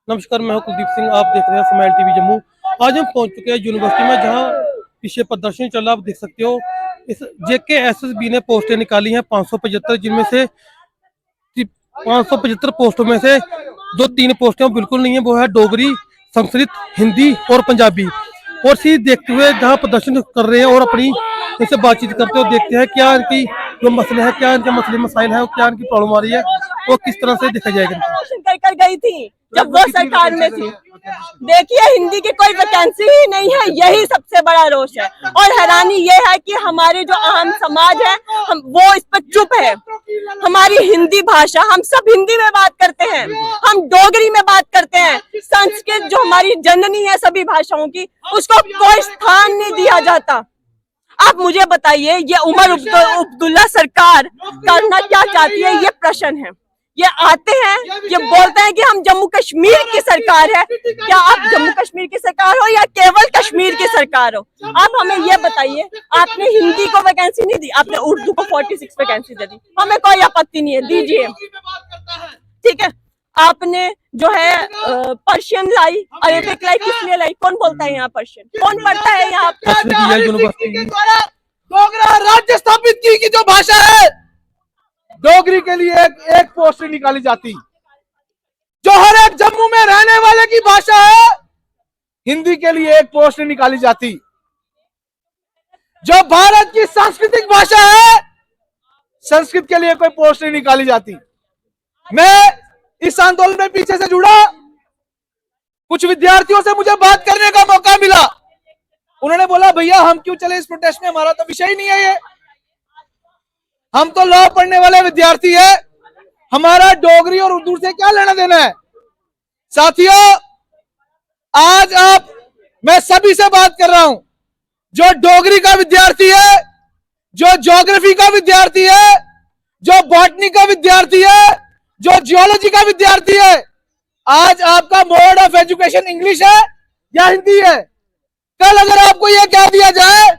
नमस्कार, मैं हूं कुलदीप सिंह। आप देख रहे हैं स्माइल टीवी जम्मू। आज हम पहुंच चुके हैं यूनिवर्सिटी में, जहां पीछे प्रदर्शन चल रहा है। आप देख सकते हो, इस JKSSB ने पोस्टें निकाली हैं 575, जिनमें से 575 पोस्टों में से जो 3 पोस्टें बिल्कुल नहीं है, वो है डोगरी, संस्कृत, हिंदी और पंजाबी। और सी देखते हुए जहाँ प्रदर्शन कर रहे हैं और अपनी इनसे बातचीत करते हुए देखते हैं क्या इनकी जो मसले हैं, क्या इनके मसले मसाइल है, क्या इनकी प्रॉब्लम आ रही है, वो किस तरह से देखा जाएगा। कर गई थी जब वो सरकार में थी। देखिए, हिंदी की कोई वैकेंसी ही नहीं है, यही सबसे बड़ा रोष है। और हैरानी ये है कि हमारे जो आम समाज है, हम वो इस पर चुप है। हमारी हिंदी भाषा, हम सब हिंदी में बात करते हैं, हम डोगरी में बात करते हैं। संस्कृत जो हमारी जननी है सभी भाषाओं की, उसको कोई स्थान नहीं दिया जाता। आप मुझे बताइए, ये उमर अब्दुल्ला सरकार करना क्या चाहती है, ये प्रश्न है। ये आते हैं, ये बोलते हैं कि हम जम्मू कश्मीर की सरकार है। क्या आप जम्मू कश्मीर की सरकार हो या केवल कश्मीर की सरकार हो? आप हमें ये बताइए। आपने हिंदी को वैकेंसी नहीं दी, आपने उर्दू को 46 वैकेंसी दे दी। हमें कोई आपत्ति नहीं है, दीजिए, ठीक है। आपने जो है पर्शियन लाई, अरेबिक लाई, किस लिए लाई? कौन बोलता है यहाँ पर्शियन? कौन पढ़ता है यहाँ? डोगरा राज्य स्थापित की जो भाषा है, डोगरी के लिए एक पोस्ट निकाली जाती। जो हर एक जम्मू में रहने वाले की भाषा है, हिंदी के लिए एक पोस्ट निकाली जाती। जो भारत की सांस्कृतिक भाषा है, संस्कृत के लिए कोई पोस्ट नहीं निकाली जाती। मैं इस आंदोलन में पीछे से जुड़ा, कुछ विद्यार्थियों से मुझे बात करने का मौका मिला। उन्होंने बोला, भैया हम क्यों चले इस प्रोटेस्ट में, हमारा तो विषय ही नहीं है ये, हम तो लॉ पढ़ने वाले विद्यार्थी है, हमारा डोगरी और उर्दू से क्या लेना देना है। साथियों, आज मैं सभी से बात कर रहा हूं, जो डोगरी का विद्यार्थी है, जो ज्योग्राफी का विद्यार्थी है, जो बॉटनी का विद्यार्थी है, जो जियोलॉजी का विद्यार्थी है, आज आपका मोड ऑफ एजुकेशन इंग्लिश है या हिंदी है? कल अगर आपको यह कह दिया जाए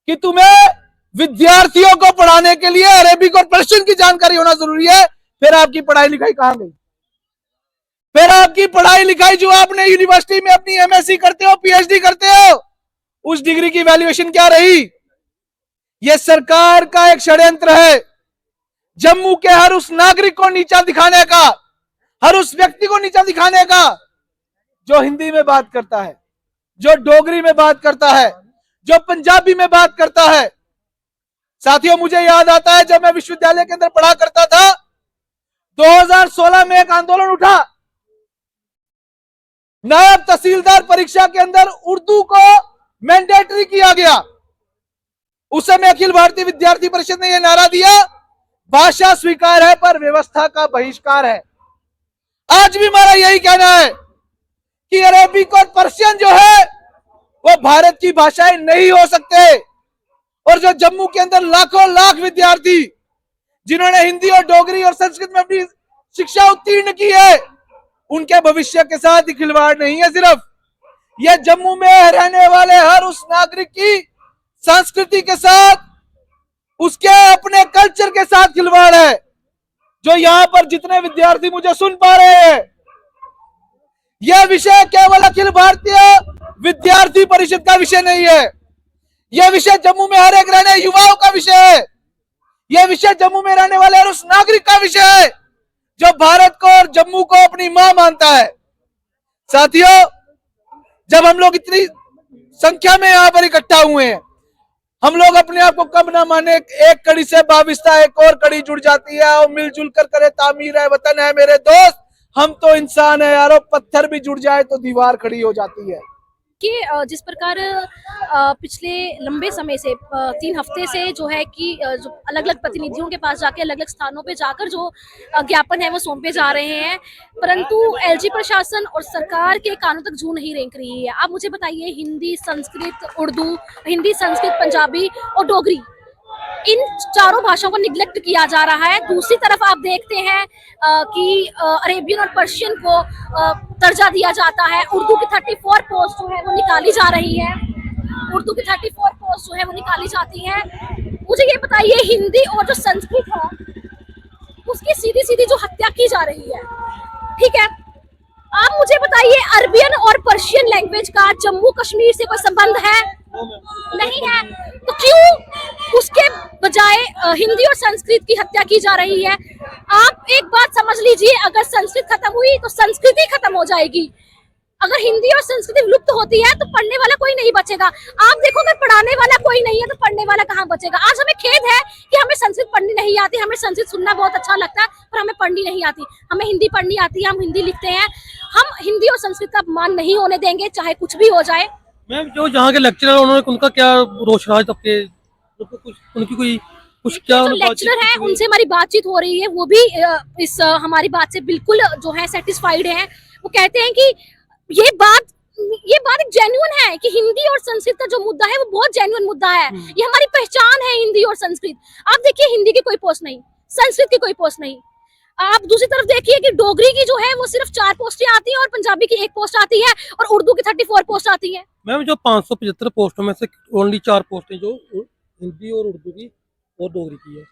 कि तुम्हें विद्यार्थियों को पढ़ाने के लिए अरेबिक और पर्शियन की जानकारी होना जरूरी है, फिर आपकी पढ़ाई लिखाई कहां गई? फिर आपकी पढ़ाई लिखाई जो आपने यूनिवर्सिटी में अपनी MSc करते हो, PhD करते हो, उस डिग्री की वैल्यूएशन क्या रही? यह सरकार का एक षड्यंत्र है, जम्मू के हर उस नागरिक को नीचा दिखाने का, हर उस व्यक्ति को नीचा दिखाने का जो हिंदी में बात करता है, जो डोगरी में बात करता है, जो पंजाबी में बात करता है। साथियों, मुझे याद आता है जब मैं विश्वविद्यालय के अंदर पढ़ा करता था, 2016 में एक आंदोलन उठा। नायब तहसीलदार परीक्षा के अंदर उर्दू को मैंडेटरी किया गया। उस समय अखिल भारतीय विद्यार्थी परिषद ने यह नारा दिया, भाषा स्वीकार है पर व्यवस्था का बहिष्कार है। आज भी हमारा यही कहना है कि अरेबिक और पर्शियन जो है वो भारत की भाषाएं नहीं हो सकते। और जो जम्मू के अंदर लाखों लाख विद्यार्थी जिन्होंने हिंदी और डोगरी और संस्कृत में अपनी शिक्षा उत्तीर्ण की है, उनके भविष्य के साथ ही खिलवाड़ नहीं है। सिर्फ यह जम्मू में रहने वाले हर उस नागरिक की संस्कृति के साथ, उसके अपने कल्चर के साथ खिलवाड़ है। जो यहां पर जितने विद्यार्थी मुझे सुन पा रहे हैं, यह विषय केवल अखिल भारतीय विद्यार्थी परिषद का विषय नहीं है। यह विषय जम्मू में हर एक रहने युवाओं का विषय है। यह विषय जम्मू में रहने वाले हर उस नागरिक का विषय है जो भारत को और जम्मू को अपनी मां मानता है। साथियों, जब हम लोग इतनी संख्या में यहां पर इकट्ठा हुए हैं, हम लोग अपने आप को कम ना माने। एक कड़ी से वाबिस्ता एक और कड़ी जुड़ जाती है, और मिलजुल कर करे तामीर है वतन है मेरे दोस्त। हम तो इंसान है यारो, पत्थर भी जुड़ जाए तो दीवार खड़ी हो जाती है। कि जिस प्रकार पिछले लंबे समय से 3 हफ्ते से जो है कि जो अलग अलग प्रतिनिधियों के पास जाके अलग अलग स्थानों पे जाकर जो ज्ञापन है वो सौंपे जा रहे हैं, परंतु LG प्रशासन और सरकार के कानों तक जू नहीं रेंक रही है। आप मुझे बताइए, हिंदी, संस्कृत, उर्दू, हिंदी, संस्कृत, पंजाबी और डोगरी, इन चारों भाषाओं को निग्लेक्ट किया जा रहा है। दूसरी तरफ आप देखते हैं कि अरेबियन और पर्शियन को दर्जा दिया जाता है। उर्दू की 34 पोस्ट जो है वो निकाली जा रही है, उर्दू की 34 पोस्ट जो है वो निकाली जाती है। मुझे ये बताइए, हिंदी और जो संस्कृत है उसकी सीधी सीधी जो हत्या की जा रही है, ठीक है, आप मुझे बताइए, अरबियन और पर्शियन लैंग्वेज का जम्मू कश्मीर से कोई संबंध है? नहीं है। तो क्यों उसके बजाय हिंदी और संस्कृत की हत्या की जा रही है? आप एक बात समझ लीजिए, अगर संस्कृत खत्म हुई तो संस्कृति खत्म हो जाएगी। अगर हिंदी और संस्कृति लुप्त होती है तो पढ़ने वाला कोई नहीं बचेगा। आप देखो, अगर पढ़ाने वाला कोई नहीं है तो पढ़ने वाला कहाँ बचेगा? आज हमें खेद है कि हमें संस्कृत पढ़नी नहीं आती। हमें संस्कृत सुनना बहुत अच्छा लगता है पर हमें पढ़नी नहीं आती। हमें हिंदी पढ़नी आती है, हम हिंदी लिखते हैं। हम हिंदी और संस्कृत का अपमान नहीं होने देंगे, चाहे कुछ भी हो जाए। मैम, जो जहाँ के लेक्चरर उन्होंने उनका क्या रोषराज तबके उनकी कोई कुछ क्या जो लेक्चरर हैं उनसे हमारी बातचीत हो रही है, वो भी इस हमारी बात से बिल्कुल जो है सेटिस्फाइड हैं। वो कहते हैं कि ये बात एक जेन्युइन है कि हिंदी और संस्कृत का जो मुद्दा है वो बहुत जेन्युइन मुद्दा है। ये हमारी पहचान है, हिंदी और संस्कृत। आप देखिए, हिंदी की कोई पोस्ट नहीं, संस्कृत की कोई पोस्ट नहीं। आप दूसरी तरफ देखिए कि डोगरी की जो है वो सिर्फ 4 पोस्टें आती हैं और पंजाबी की 1 पोस्ट आती है और उर्दू की 34 पोस्ट आती है। मैम, जो 575 पोस्टों में से ओनली 4 पोस्टें जो हिंदी और उर्दू की और डोगरी की है,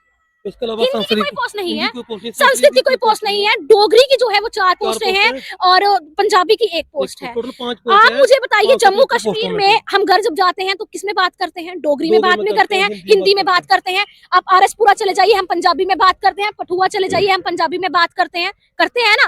इसके अलावा हिंदी की कोई पोस्ट नहीं है, संस्कृत संस्कृत की कोई पोस्ट नहीं है। डोगरी की जो है वो 4 पोस्टें हैं और पंजाबी की 1 पोस्ट है। टोटल 5 आप मुझे बताइए, जम्मू कश्मीर में हम घर जब जाते हैं तो किस में बात करते हैं? डोगरी में बात नहीं करते हैं, हिंदी में बात करते हैं। आप आरएसपुरा चले जाइए, हम पंजाबी में बात करते हैं। पठुआ चले जाइए, हम पंजाबी में बात करते हैं ना।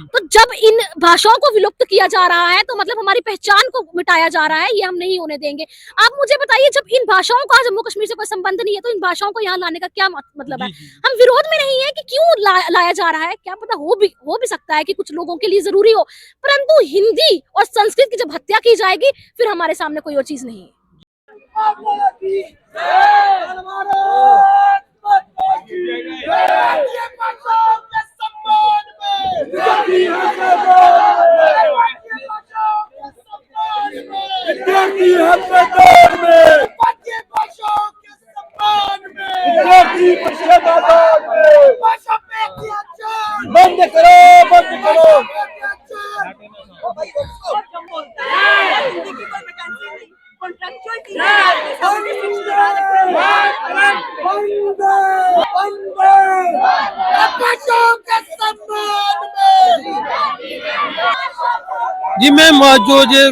तो जब इन भाषाओं को विलुप्त किया जा रहा है तो मतलब हमारी पहचान को मिटाया जा रहा है, ये हम नहीं होने देंगे। आप मुझे बताइए, जब इन भाषाओं का जम्मू कश्मीर से कोई संबंध नहीं है तो इन भाषाओं को यहाँ लाने का क्या मतलब है? हम विरोध में नहीं है कि क्यों लाया जा रहा है, क्या पता हो भी सकता है कि कुछ लोगों के लिए जरूरी हो, परंतु हिंदी और संस्कृत की जब हत्या की जाएगी फिर हमारे सामने कोई और चीज नहीं है। बंद करो, बंद करो। जी मैम, आज जो ये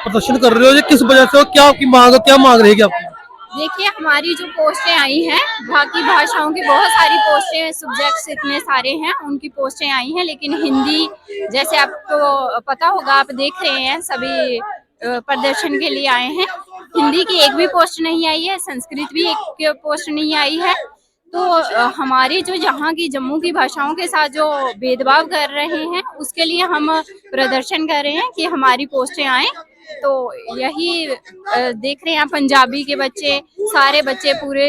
प्रदर्शन कर रहे हो, ये किस वजह से हो? क्या आपकी क्या मांग रहेगी आपकी? देखिए, हमारी जो पोस्टें आई हैं, बाकी भाषाओं की बहुत सारी पोस्टें, सब्जेक्ट्स इतने सारे हैं, उनकी पोस्टें आई हैं, लेकिन हिंदी, जैसे आपको पता होगा, आप देख रहे हैं, सभी प्रदर्शन के लिए आए हैं। हिंदी की 1 भी पोस्ट नहीं आई है, संस्कृत भी 1 पोस्ट नहीं आई है। तो हमारी जो यहाँ की जम्मू की भाषाओं के साथ जो भेदभाव कर रहे हैं, उसके लिए हम प्रदर्शन कर रहे हैं कि हमारी पोस्टें आएँ। तो यही देख रहे हैं, पंजाबी के बच्चे, सारे बच्चे पूरे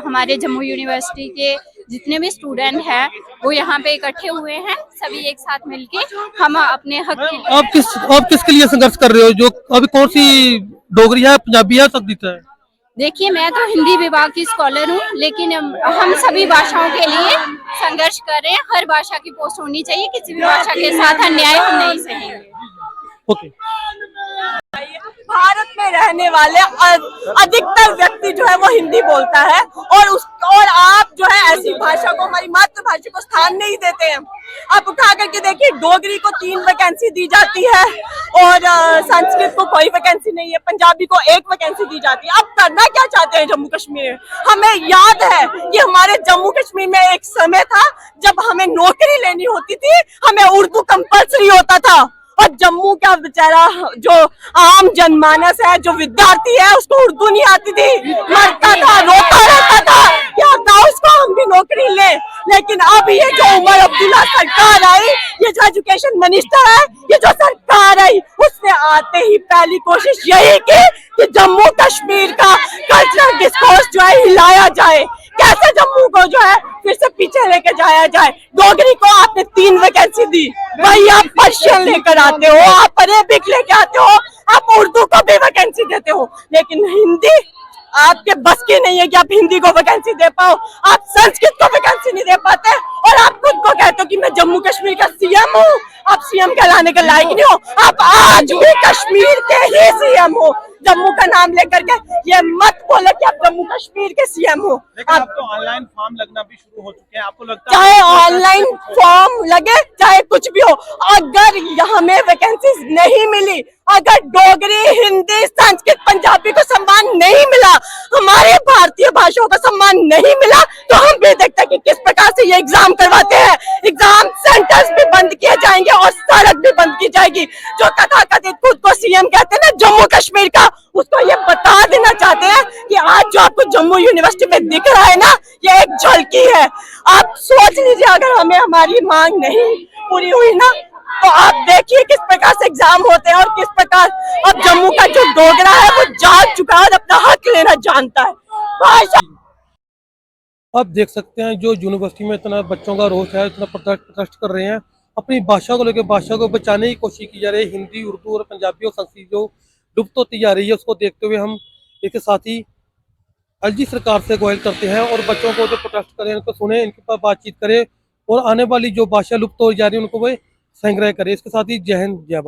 हमारे जम्मू यूनिवर्सिटी के जितने भी स्टूडेंट हैं वो यहाँ पे इकट्ठे हुए हैं, सभी एक साथ मिलके हम अपने हक के। आप किसके लिए संघर्ष कर रहे हो? जो अभी कौन सी डोगरी है, पंजाबी है, संस्कृत है? देखिए, मैं तो हिंदी विभाग की स्कॉलर हूँ, लेकिन हम सभी भाषाओं के लिए संघर्ष कर रहे हैं। हर भाषा की पोस्ट होनी चाहिए, किसी भी भाषा के साथ अन्याय हम नहीं सहेंगे। ओके। भारत में रहने वाले अधिकतर व्यक्ति जो है वो हिंदी बोलता है और आप जो है ऐसी भाषा को, हमारी मातृभाषा को स्थान नहीं देते हैं। आप उठा करके देखिए, डोगरी को 3 वैकेंसी दी जाती है और संस्कृत को कोई वैकेंसी नहीं है, पंजाबी को 1 वैकेंसी दी जाती है। आप करना क्या चाहते हैं जम्मू कश्मीर में? हमें याद है कि हमारे जम्मू कश्मीर में एक समय था जब हमें नौकरी लेनी होती थी, हमें उर्दू कंपल्सरी होता था और जम्मू का बेचारा जो आम जनमानस है, जो विद्यार्थी है, उसको उर्दू नहीं आती थी, मरता था, रोता रहता था, क्या था उसको हम भी नौकरी ले। लेकिन अब ये जो उमर अब्दुल्ला सरकार आई, ये जो एजुकेशन मिनिस्टर है, ये जो सरकार आई, उसने आते ही पहली कोशिश यही की कि जम्मू कश्मीर का कल्चरल डिस्कोर्स जो है हिलाया जाए। कैसे जम्मू को जो है फिर से पीछे लेके जाया जाए? डोगरी को आपने 3 वैकेंसी दी, वही आप पर्शियन लेकर आते हो, आप अरेबिक लेके आते हो, आप उर्दू को भी वैकेंसी देते हो, लेकिन हिंदी आपके बस की नहीं है कि आप हिंदी को वैकेंसी दे पाओ, आप संस्कृत को वैकेंसी नहीं दे पाते और आप खुद को कहते हो कि मैं जम्मू कश्मीर का सीएम हूँ। आप सीएम कहलाने के लायक नहीं हो, आप आज भी कश्मीर के ही सीएम हो, जम्मू का नाम लेकर के ये मत बोलो कि आप जम्मू कश्मीर के सीएम हो। लेकिन आप अब तो ऑनलाइन फॉर्म लगना भी शुरू हो चुके हैं, आपको लगता है चाहे ऑनलाइन फॉर्म लगे चाहे कुछ भी हो, अगर हमें वैकेंसीज नहीं मिली, अगर डोगरी, हिंदी, संस्कृत, पंजाबी को सम्मान नहीं मिला, हमारे भारतीय भाषाओं को सम्मान नहीं मिला, तो हम भी देखते हैं कि किस प्रकार से ये एग्जाम करवाते हैं। एग्जाम सेंटर्स भी बंद किए जाएंगे और सड़क भी बंद की जाएगी। जो तथाकथित खुद को सीएम कहते हैं ना जम्मू कश्मीर का, उसको ये बता देना चाहते हैं कि आज जो आपको जम्मू यूनिवर्सिटी में दिख रहा है ना, ये एक झलकी है। आप सोच लीजिए अगर हमें हमारी मांग नहीं पूरी हुई ना, तो आप देखिए किस प्रकार से एग्जाम होते हैं और किस प्रकार अब जम्मू का जो डोगरा है वो जाग चुका है और अपना हक लेना जानता है। भाषा आप देख सकते हैं जो यूनिवर्सिटी में इतना बच्चों का रोष है, इतना प्रोटेस्ट कर रहे हैं अपनी भाषा को लेकर, भाषा को बचाने की कोशिश की जा रही है। हिंदी, उर्दू और पंजाबी और संस्कृत जो लुप्त होती जा रही है, उसको देखते हुए हम एक साथ ही एलजी सरकार से गुहार करते हैं और बच्चों को जो प्रोटेस्ट करें उनको सुने, इनके पास बातचीत करें और आने वाली जो भाषा लुप्त हो जा रही है उनको वे संग्रह करें। इसके साथ ही जय हिंद, जय भारत।